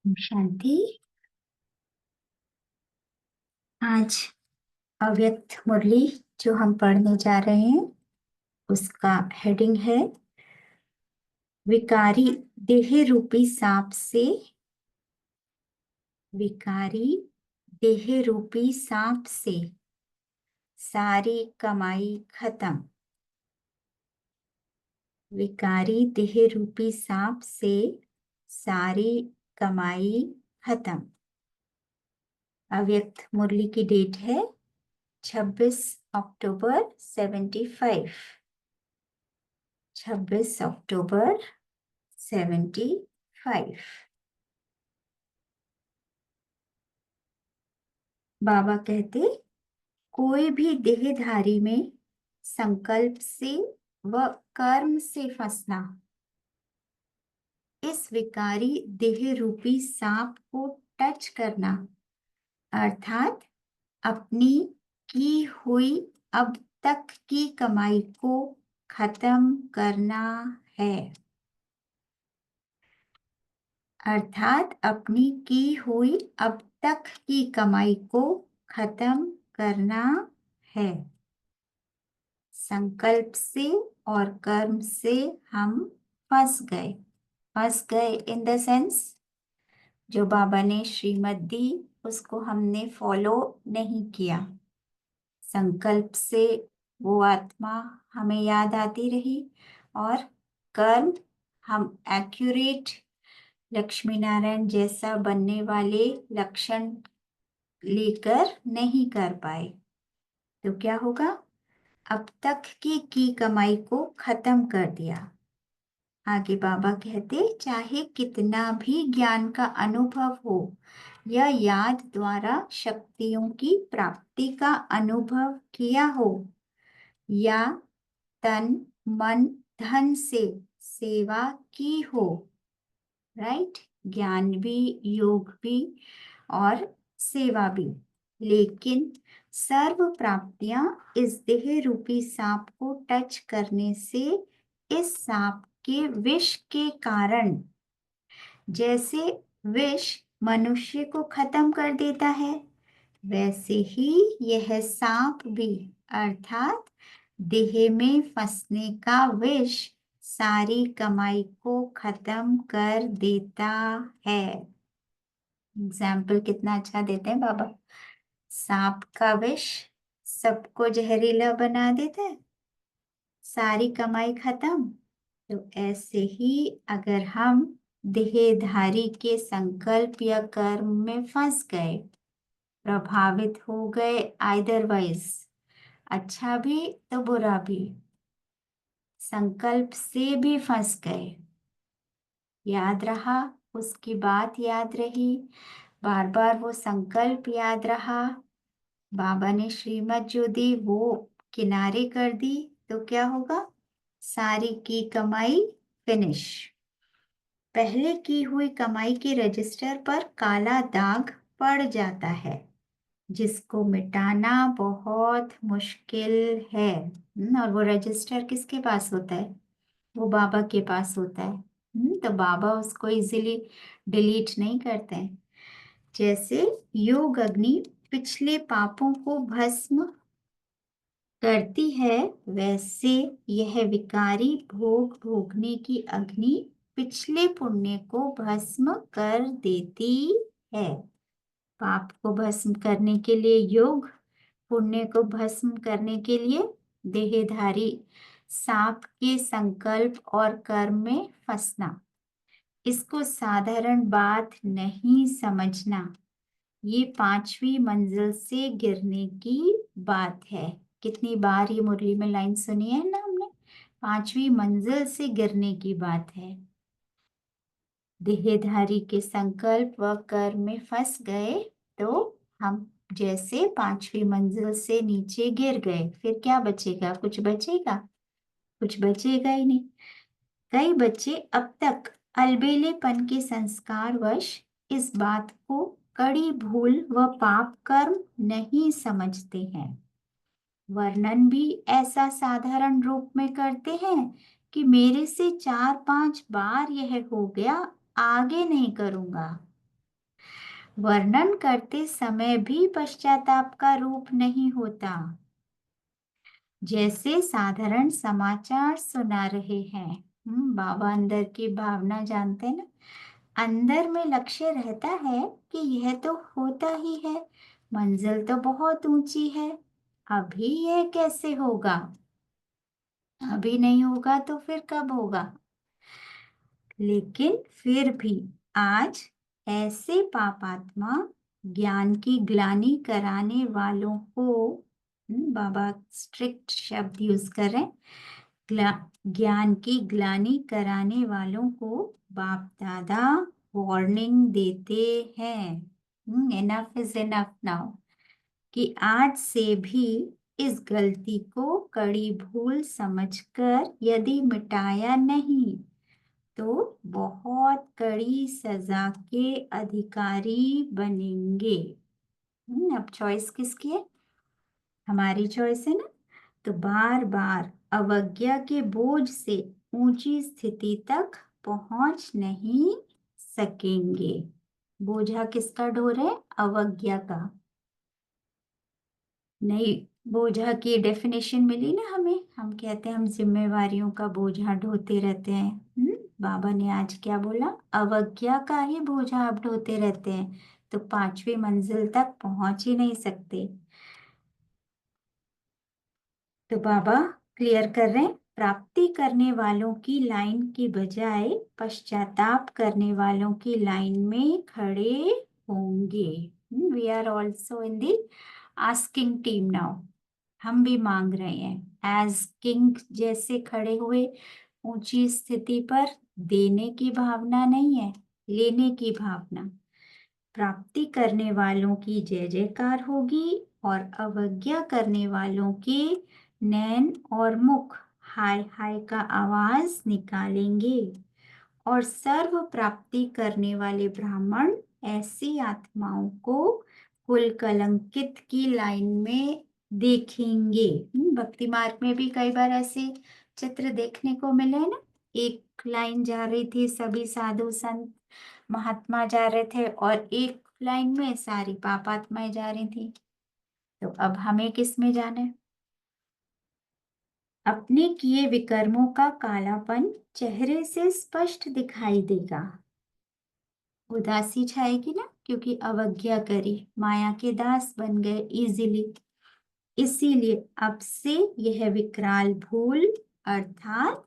शांति। आज अव्यक्त मुरली जो हम पढ़ने जा रहे हैं उसका हेडिंग है विकारी देह रूपी सांप से। विकारी देह रूपी सांप से सारी कमाई खत्म। विकारी देह रूपी सांप से सारी कमाई खत्म। अव्यक्त मुरली की डेट है 26 अक्टूबर 75। 26 अक्टूबर 75। बाबा कहते कोई भी देहधारी में संकल्प से व कर्म से फंसना इस विकारी देह रूपी सांप को टच करना अर्थात अपनी की हुई अब तक की कमाई को खत्म करना है। अर्थात अपनी की हुई अब तक की कमाई को खत्म करना है। संकल्प से और कर्म से हम फंस गए। फंस गए इन द सेंस जो बाबा ने श्रीमत दी उसको हमने फॉलो नहीं किया। संकल्प से वो आत्मा हमें याद आती रही और कर्म हम एक्यूरेट लक्ष्मी नारायण जैसा बनने वाले लक्षण लेकर नहीं कर पाए तो क्या होगा? अब तक की कमाई को खत्म कर दिया। आगे बाबा कहते चाहे कितना भी ज्ञान का अनुभव हो या याद द्वारा शक्तियों की प्राप्ति का अनुभव किया हो या तन मन धन से सेवा की हो, राइट, ज्ञान भी योग भी और सेवा भी, लेकिन सर्व प्राप्तियां इस देह रूपी सांप को टच करने से इस सांप के विष के कारण, जैसे विष मनुष्य को खत्म कर देता है वैसे ही यह सांप भी अर्थात देह में फंसने का विष सारी कमाई को खत्म कर देता है। एग्जाम्पल कितना अच्छा देते हैं बाबा। सांप का विष सबको जहरीला बना देता है, सारी कमाई खत्म। तो ऐसे ही अगर हम देहधारी के संकल्प या कर्म में फंस गए, प्रभावित हो गए, आइदरवाइज अच्छा भी तो बुरा भी, संकल्प से भी फंस गए, याद रहा, उसकी बात याद रही, बार बार वो संकल्प याद रहा, बाबा ने श्रीमत जो दी वो किनारे कर दी तो क्या होगा? सारी की कमाई फिनिश। पहले की हुई कमाई के रजिस्टर पर काला दाग पड़ जाता है जिसको मिटाना बहुत मुश्किल है। और वो रजिस्टर किसके पास होता है? वो बाबा के पास होता है। तो बाबा उसको इजीली डिलीट नहीं करते हैं। जैसे योग अग्नि पिछले पापों को भस्म करती है वैसे यह विकारी भोग भोगने की अग्नि पिछले पुण्य को भस्म कर देती है। पाप को भस्म करने के लिए योग, पुण्य को भस्म करने के लिए देहधारी सांप के संकल्प और कर्म में फंसना। इसको साधारण बात नहीं समझना। ये पांचवी मंजिल से गिरने की बात है। कितनी बार ये मुरली में लाइन सुनी है ना हमने? पांचवी मंजिल से गिरने की बात है। देहधारी के संकल्प व कर्म में फंस गए तो हम जैसे पांचवी मंजिल से नीचे गिर गए, फिर क्या बचेगा? कुछ बचेगा? कुछ बचेगा ही नहीं। कई बच्चे अब तक अलबेलेपन के संस्कार वश इस बात को कड़ी भूल व पाप कर्म नहीं समझते हैं। वर्णन भी ऐसा साधारण रूप में करते हैं कि मेरे से 4-5 बार यह हो गया, आगे नहीं करूंगा। वर्णन करते समय भी पश्चाताप का रूप नहीं होता। जैसे साधारण समाचार सुना रहे हैं। बाबा अंदर की भावना जानते हैं ना। अंदर में लक्ष्य रहता है कि यह तो होता ही है, मंजिल तो बहुत ऊंची है, अभी यह कैसे होगा? अभी नहीं होगा तो फिर कब होगा? लेकिन फिर भी आज ऐसे पापात्मा ज्ञान की ग्लानि कराने वालों को, बाबा स्ट्रिक्ट शब्द यूज करें, ज्ञान की ग्लानि कराने वालों को बाप दादा वार्निंग देते हैं। इनफ इज इनफ नाउ, कि आज से भी इस गलती को कड़ी भूल समझकर यदि मिटाया नहीं तो बहुत कड़ी सजा के अधिकारी बनेंगे। अब चॉइस किसकी है? हमारी चॉइस है ना। तो बार बार अवज्ञा के बोझ से ऊंची स्थिति तक पहुंच नहीं सकेंगे। बोझा किसका ढोर है? अवज्ञा का। नहीं, बोझा की डेफिनेशन मिली ना हमें। हम कहते हैं हम जिम्मेवारियों का बोझा ढोते रहते हैं। बाबा ने आज क्या बोला? अवज्ञा का ही बोझा आप ढोते रहते हैं तो 5वीं मंजिल तक पहुंच ही नहीं सकते। तो बाबा क्लियर कर रहे हैं, प्राप्ति करने वालों की लाइन की बजाय पश्चाताप करने वालों की लाइन में खड़े होंगे। We are also in the asking team now. हम भी मांग रहे हैं एज किंग जैसे खड़े हुए ऊंची स्थिति पर। देने की भावना नहीं है, लेने की भावना। प्राप्ति करने वालों की जय जयकार होगी और अवज्ञा करने वालों के नैन और मुख हाय हाय का आवाज निकालेंगे। और सर्व प्राप्ति करने वाले ब्राह्मण ऐसी आत्माओं को कुल कलंकित की लाइन में देखेंगे। भक्ति मार्ग में भी कई बार ऐसे चित्र देखने को मिले ना। एक लाइन जा रही थी, सभी साधु संत महात्मा जा रहे थे और एक लाइन में सारी पापात्माएं जा रही थी। तो अब हमें किस में जाना है? अपने किए विकर्मों का कालापन चेहरे से स्पष्ट दिखाई देगा। उदासी छाएगी ना, क्योंकि अवज्ञा करी, माया के दास बन गए इजीली। इसीलिए अब से यह विकराल भूल अर्थात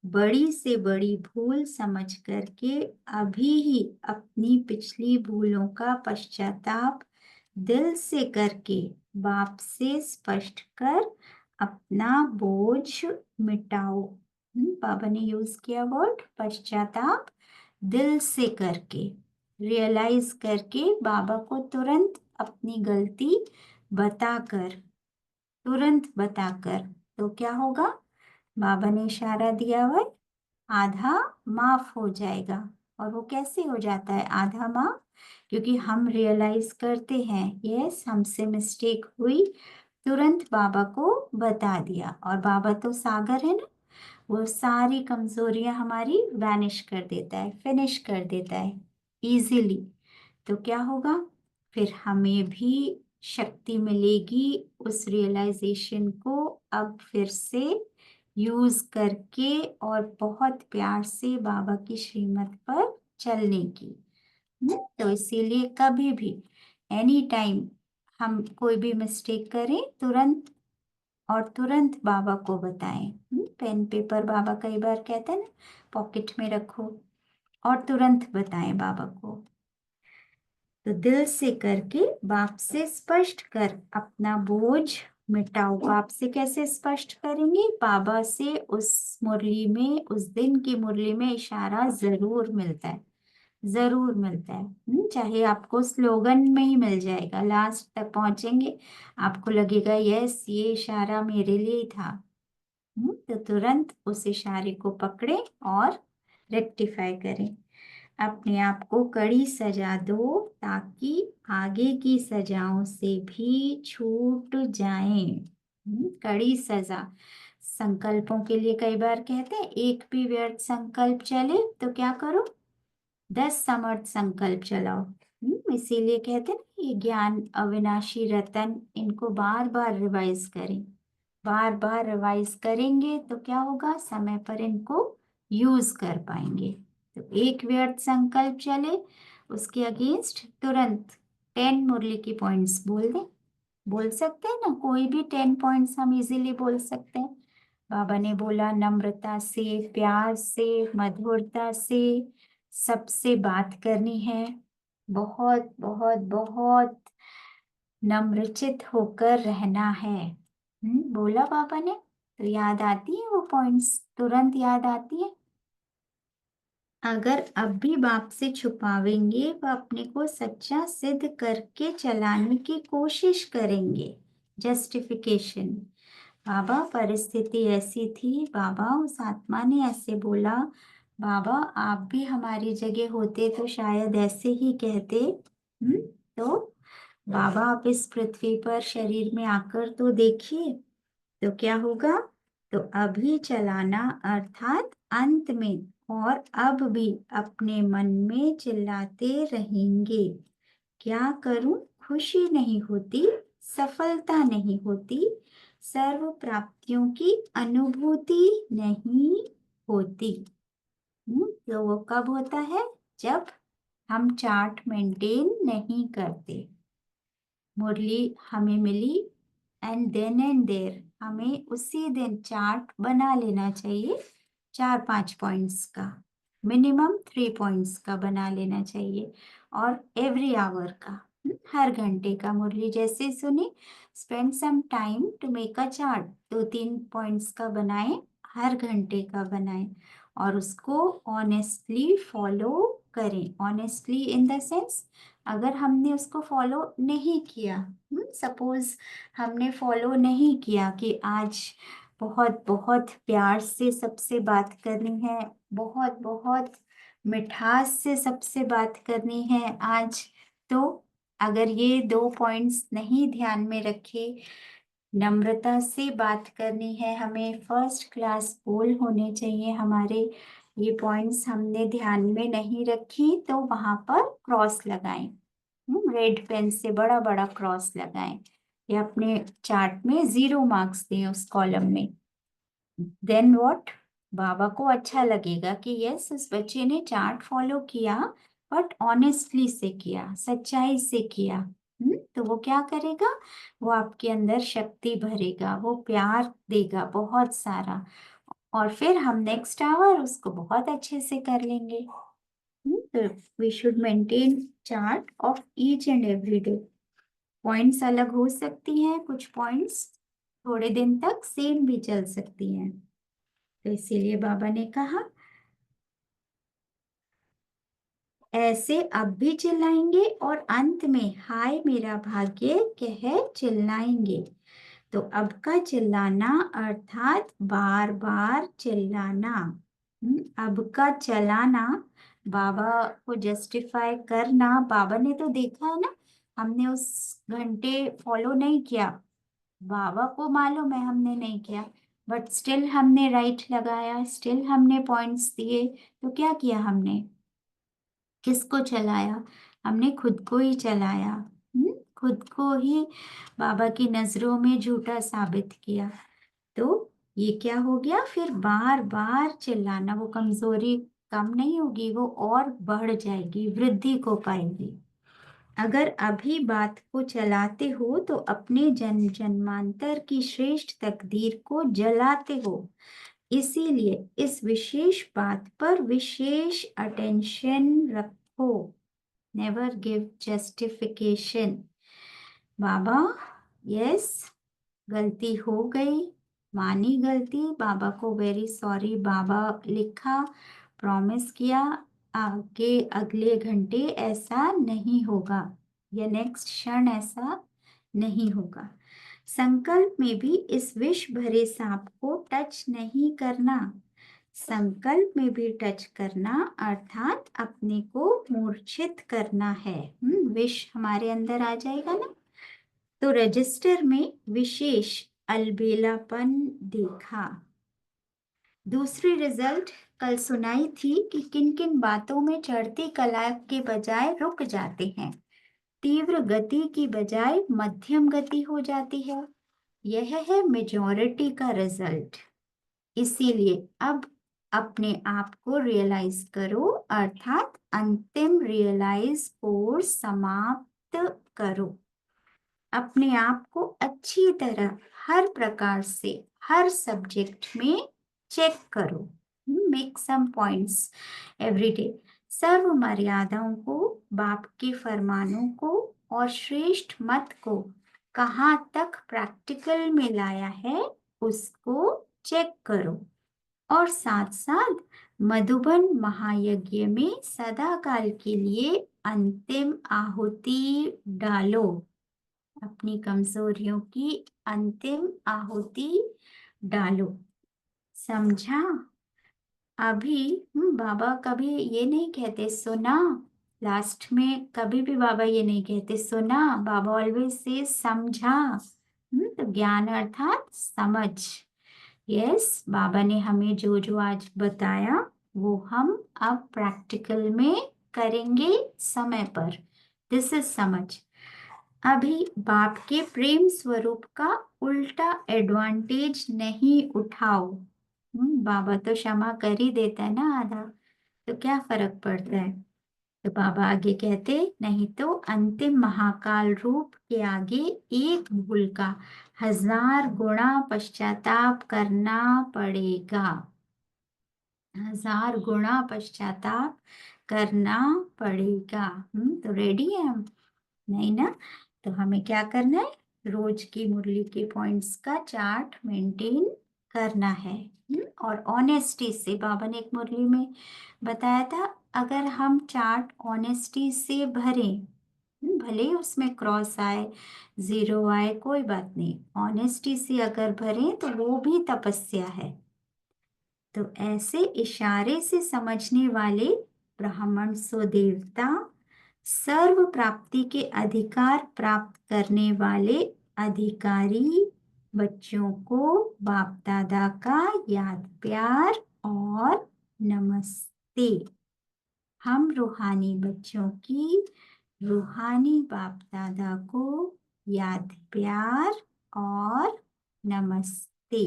बड़ी से बड़ी भूल समझ करके अभी ही अपनी पिछली भूलों का पश्चाताप दिल से करके बाप से स्पष्ट कर अपना बोझ मिटाओ। बाबा ने यूज किया वर्ड पश्चाताप, दिल से करके, रियलाइज करके, बाबा को तुरंत अपनी गलती बताकर, तुरंत बताकर। तो क्या होगा? बाबा ने इशारा दिया हुआ है, आधा माफ हो जाएगा। और वो कैसे हो जाता है आधा माफ? क्योंकि हम रियलाइज करते हैं यस हमसे मिस्टेक हुई, तुरंत बाबा को बता दिया। और बाबा तो सागर है ना, वो सारी कमजोरियां हमारी वैनिश कर देता है, फिनिश कर देता है इजीली। तो क्या होगा? फिर हमें भी शक्ति मिलेगी उस रियलाइजेशन को अब फिर से यूज करके और बहुत प्यार से बाबा की श्रीमत पर चलने की। तो इसीलिए कभी भी एनी टाइम हम कोई भी मिस्टेक करें तुरंत, और तुरंत बाबा को बताएं। पेन पेपर बाबा कई बार कहते हैं ना पॉकेट में रखो, और तुरंत बताएं बाबा को। तो दिल से करके बाप से स्पष्ट कर अपना बोझ मिटाओ। बाप से कैसे स्पष्ट करेंगे? बाबा से उस मुरली में, उस दिन की मुरली में इशारा जरूर मिलता है, जरूर मिलता है। चाहे आपको स्लोगन में ही मिल जाएगा, लास्ट तक पहुंचेंगे आपको लगेगा यस ये इशारा मेरे लिए ही था। तो तुरंत उस इशारे को पकड़े और रेक्टिफाई करें। अपने आप को कड़ी सजा दो ताकि आगे की सजाओं से भी छूट जाएं। कड़ी सजा। संकल्पों के लिए कई बार कहते हैं एक भी व्यर्थ संकल्प चले तो क्या करो? 10 समर्थ संकल्प चलाओ। इसीलिए कहते हैं ना, ये ज्ञान अविनाशी रतन, इनको बार बार रिवाइज करें। बार बार रिवाइज करेंगे तो क्या होगा, समय पर इनको यूज कर पाएंगे। तो एक व्यर्थ संकल्प चले, उसके अगेंस्ट तुरंत 10 मुरली की पॉइंट्स बोल दें। बोल सकते हैं ना, कोई भी 10 पॉइंट्स हम इजीली बोल सकते हैं। बाबा ने बोला, नम्रता से, प्यार से, मधुरता से सबसे बात करनी है। बहुत बहुत बहुत नम्रचित होकर रहना है। बोला बाबा ने, तो याद आती है वो पॉइंट्स, तुरंत याद आती है। अगर अब भी बाप से छुपावेंगे, वह अपने को सच्चा सिद्ध करके चलाने की कोशिश करेंगे। जस्टिफिकेशन, बाबा परिस्थिति ऐसी थी, बाबा उस आत्मा ने ऐसे बोला, बाबा आप भी हमारी जगह होते तो शायद ऐसे ही कहते। तो बाबा आप इस पृथ्वी पर शरीर में आकर तो देखिए, तो क्या होगा। तो अभी चलाना अर्थात अंत में, और अब भी अपने मन में चिल्लाते रहेंगे, क्या करूं, खुशी नहीं होती, सफलता नहीं होती, सर्व प्राप्तियों की अनुभूति नहीं होती। तो वो कब होता है, जब हम चार्ट मेंटेन नहीं करते। मुरली हमें मिली एंड देन एंड देयर हमें उसी दिन चार्ट बना लेना चाहिए, 4-5 पॉइंट्स का, मिनिमम 3 पॉइंट्स का बना लेना चाहिए। और एवरी आवर का, हर घंटे का मुरली जैसे सुनी, spend some time to make a chart, 2-3 points का बनाएं, हर घंटे का बनाएं, और उसको ऑनेस्टली फॉलो करें। ऑनेस्टली इन द सेंस, अगर हमने उसको फॉलो नहीं किया, सपोज हमने फॉलो नहीं किया कि आज बहुत बहुत प्यार से सबसे बात करनी है, बहुत बहुत मिठास से सबसे बात करनी है आज, तो अगर ये 2 पॉइंट्स नहीं ध्यान में रखे, नम्रता से बात करनी है हमें, फर्स्ट क्लास बोल होने चाहिए हमारे, ये पॉइंट्स हमने ध्यान में नहीं रखी, तो वहां पर क्रॉस लगाएं। रेड पेन से बड़ा बड़ा क्रॉस लगाएं, या अपने चार्ट में 0 मार्क्स दें उस कॉलम में। देन व्हाट, बाबा को अच्छा लगेगा कि यस, इस बच्चे ने चार्ट फॉलो किया, बट ऑनेस्टली से किया, सच्चाई से किया। तो वो क्या करेगा, वो आपके अंदर शक्ति भरेगा, वो प्यार देगा बहुत सारा, और फिर हम नेक्स्ट आवर उसको बहुत अच्छे से कर लेंगे। तो we should maintain chart of each and every day. Points अलग हो सकती हैं, कुछ पॉइंट्स थोड़े दिन तक सेम भी चल सकती हैं, तो इसीलिए बाबा ने कहा ऐसे अब भी चिल्लाएंगे, और अंत में हाय मेरा भाग्य कह चिल्लाएंगे। तो अब का चिल्लाना अर्थात बार बार चिल्लाना, अब का चलाना, बाबा को जस्टिफाई करना। बाबा ने तो देखा है ना, हमने उस घंटे फॉलो नहीं किया, बाबा को मालूम है हमने नहीं किया, बट स्टिल हमने राइट लगाया, स्टिल हमने पॉइंट्स दिए, तो क्या किया हमने, किसको चलाया, हमने खुद को ही चलाया। खुद को ही बाबा की नजरों में झूठा साबित किया। तो ये क्या हो गया, फिर बार बार चिल्लाना, वो कमजोरी कम नहीं होगी, वो और बढ़ जाएगी, वृद्धि को पाएगी। अगर अभी बात को चलाते हो तो अपने जन्म जन्मांतर की श्रेष्ठ तकदीर को जलाते हो। इसीलिए इस विशेष बात पर विशेष अटेंशन रखो। Never give justification. बाबा यस, गलती हो गई, मानी गलती, बाबा को वेरी सॉरी बाबा लिखा, प्रॉमिस किया, आगे अगले घंटे ऐसा नहीं होगा, या नेक्स्ट क्षण ऐसा नहीं होगा। संकल्प में भी इस विष भरे सांप को टच नहीं करना। संकल्प में भी टच करना अर्थात अपने को मूर्छित करना है। विष हमारे अंदर आ जाएगा ना, तो रजिस्टर में विशेष अलबेलापन देखा। दूसरी रिजल्ट कल सुनाई थी कि किन किन बातों में चढ़ती कला के बजाय रुक जाते हैं। तीव्र गति की बजाय मध्यम गति हो जाती है। यह है मेजॉरिटी का रिजल्ट। इसीलिए अब अपने आप को रियलाइज करो, अर्थात अंतिम रियलाइज कोर्स समाप्त करो। अपने आप को अच्छी तरह हर प्रकार से हर सब्जेक्ट में चेक करो। Make some points every day. सर्व मर्यादाओं को, बाप के फरमानों को और श्रेष्ठ मत को कहाँ तक प्रैक्टिकल में लाया है उसको चेक करो। और साथ साथ मधुबन महायज्ञ में सदा काल के लिए अंतिम आहुति डालो। अपनी कमजोरियों की अंतिम आहुति डालो। समझा? अभी बाबा कभी ये नहीं कहते सुना। लास्ट में कभी भी बाबा ये नहीं कहते सुना। बाबा ऑलवेज से समझा। तो ज्ञान अर्थात समझ। यस, बाबा ने हमें जो जो आज बताया वो हम अब प्रैक्टिकल में करेंगे समय पर। दिस इज समझ। अभी बाप के प्रेम स्वरूप का उल्टा एडवांटेज नहीं उठाओ। बाबा तो क्षमा कर ही देता है ना आधा, तो क्या फर्क पड़ता है। तो बाबा आगे कहते, नहीं तो अंतिम महाकाल रूप के आगे एक भूल का 1000 गुना पश्चाताप करना पड़ेगा। 1000 गुना पश्चाताप करना पड़ेगा। तो रेडी है हम? नहीं ना? तो हमें क्या करना है, रोज की मुरली के पॉइंट्स का चार्ट मेंटेन करना है। और ऑनेस्टी से, बाबा ने एक मुरली में बताया था, अगर हम चार्ट ऑनेस्टी से भरें, भले ही उसमें क्रॉस आए, जीरो आए, कोई बात नहीं, ऑनेस्टी से अगर भरें तो वो भी तपस्या है। तो ऐसे इशारे से समझने वाले ब्राह्मण सो देवता, सर्व प्राप्ति के अधिकार प्राप्त करने वाले अधिकारी बच्चों को बाप दादा का याद प्यार और नमस्ते। हम रूहानी बच्चों की रूहानी बाप दादा को याद प्यार और नमस्ते।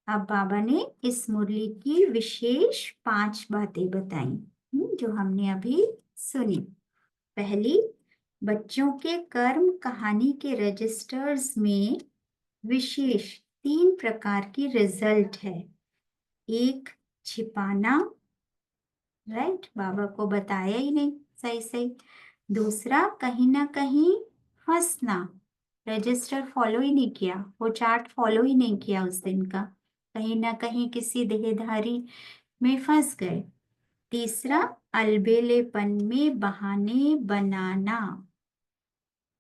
अब बाबा ने इस मुरली की विशेष 5 बातें बताई, जो हमने अभी सुनी। पहली, बच्चों के कर्म कहानी के रजिस्टर्स में विशेष 3 प्रकार की रिजल्ट है। एक, छिपाना, राइट, बाबा को बताया ही नहीं सही सही। दूसरा, कहीं ना कहीं फंसना, रजिस्टर फॉलो ही नहीं किया, वो चार्ट फॉलो ही नहीं किया उस दिन का, कहीं ना कहीं किसी देहधारी में फंस गए। तीसरा, अलबेलेपन में बहाने बनाना,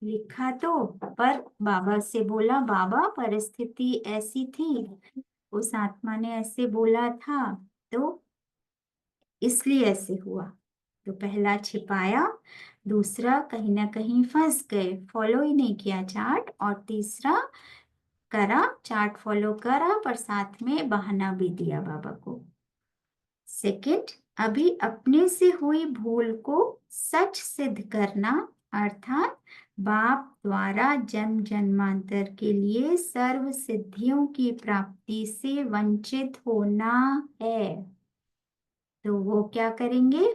लिखा तो, पर बाबा से बोला, बाबा परिस्थिति ऐसी थी, उस आत्मा ने ऐसे बोला था, तो इसलिए ऐसे हुआ। तो पहला छिपाया, दूसरा कहीं ना कहीं फंस गए, फॉलो ही नहीं किया चार्ट, और तीसरा करा, चार्ट फॉलो करा पर साथ में बहाना भी दिया बाबा को। सेकंड, अभी अपने से हुई भूल को सच सिद्ध करना, अर्थात बाप द्वारा जन्म जन्मांतर के लिए सर्व सिद्धियों की प्राप्ति से वंचित होना है। तो वो क्या करेंगे,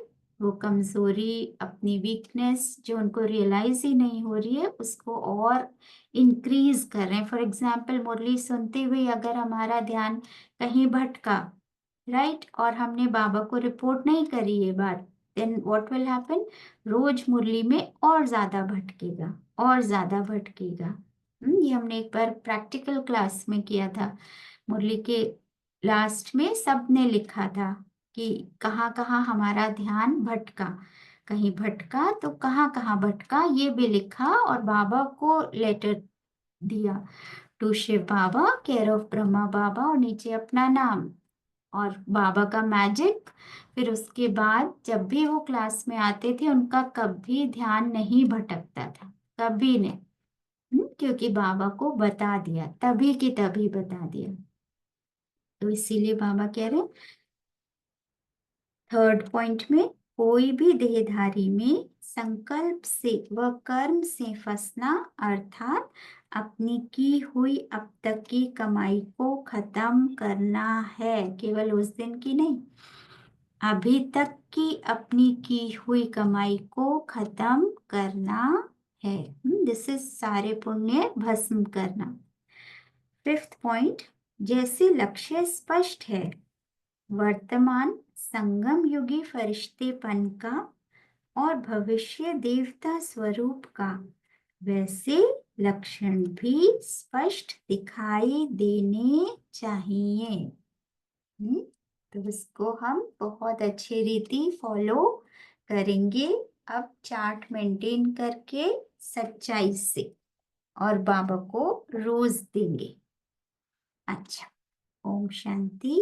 वो कमजोरी, अपनी वीकनेस जो उनको रियलाइज ही नहीं हो रही है, उसको और इंक्रीज कर रहे हैं। फॉर एग्जाम्पल, मुरली सुनते हुए अगर हमारा ध्यान कहीं भटका, राइट, और हमने बाबा को रिपोर्ट नहीं करी ये बात, देन व्हाट विल हैपन, रोज मुरली में और ज्यादा भटकेगा, और ज्यादा भटकेगा। ये हमने एक बार प्रैक्टिकल क्लास में किया था। मुरली के लास्ट में सबने लिखा था कि कहाँ कहाँ हमारा ध्यान भटका, कहीं भटका तो कहाँ कहाँ भटका, ये भी लिखा और बाबा को लेटर दिया, to Shiv Baba, care of Brahma Baba, और नीचे अपना नाम और बाबा का मैजिक। फिर उसके बाद जब भी वो क्लास में आते थे, उनका कभी ध्यान नहीं भटकता था, कभी नहीं। क्योंकि बाबा को बता दिया, तभी की तभी बता दिया। तो इसीलिए बाबा कह रहे थर्ड पॉइंट में, कोई भी देहधारी में संकल्प से व कर्म से फंसना अर्थात अपनी की हुई अब तक की कमाई को खत्म करना है, केवल उस दिन की नहीं, अभी तक की अपनी की हुई कमाई को खत्म करना है। दिस इज सारे पुण्य भस्म करना। फिफ्थ पॉइंट, जैसे लक्ष्य स्पष्ट है वर्तमान संगम युगी फरिश्तेपन का और भविष्य देवता स्वरूप का, वैसे लक्षण भी स्पष्ट दिखाई देने चाहिए। तो इसको हम बहुत अच्छी रीति फॉलो करेंगे अब चार्ट मेंटेन करके सच्चाई से, और बाबा को रोज देंगे। अच्छा, ओम शांति।